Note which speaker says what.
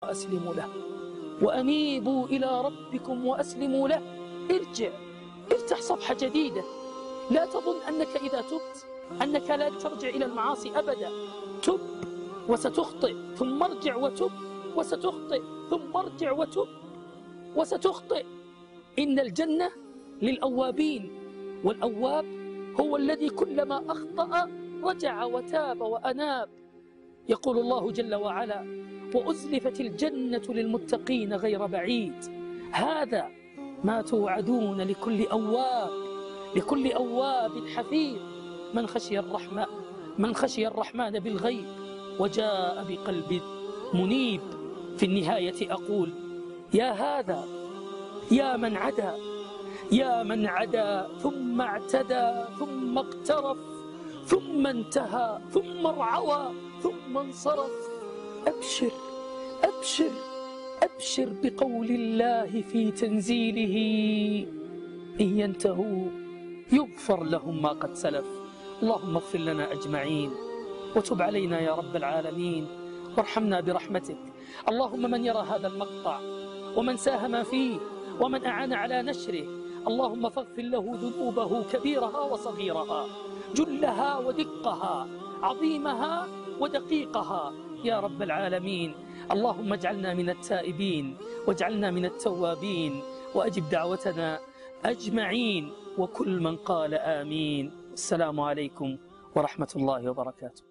Speaker 1: وأسلموا له وأنيبوا إلى ربكم وأسلموا له. ارجع، افتح صفحة جديدة. لا تظن أنك إذا تبت أنك لا ترجع إلى المعاصي أبدا. تب وستخطئ، ثم ارجع وتب وستخطئ، ثم ارجع وتب وستخطئ. إن الجنة للأوابين، والأواب هو الذي كلما أخطأ رجع وتاب وأناب. يقول الله جل وعلا: وأزلفت الجنة للمتقين غير بعيد. هذا ما توعدون لكل أواب حفيظ من خشي الرحمن بالغيب وجاء بقلب منيب. في النهاية أقول: يا هذا يا من عدا ثم اعتدى ثم اقترف ثم انتهى ثم ارعوى ثم انصرف. أبشر أبشر أبشر بقول الله في تنزيله: إن ينتهوا يغفر لهم ما قد سلف. اللهم اغفر لنا أجمعين وتب علينا يا رب العالمين وارحمنا برحمتك. اللهم من يرى هذا المقطع ومن ساهم فيه ومن أعان على نشره، اللهم فاغفر له ذنوبه كبيرها وصغيرها، جلها ودقها، عظيمها ودقيقها يا رب العالمين. اللهم اجعلنا من التائبين واجعلنا من التوابين، وأجب دعوتنا أجمعين، وكل من قال آمين. السلام عليكم ورحمة الله وبركاته.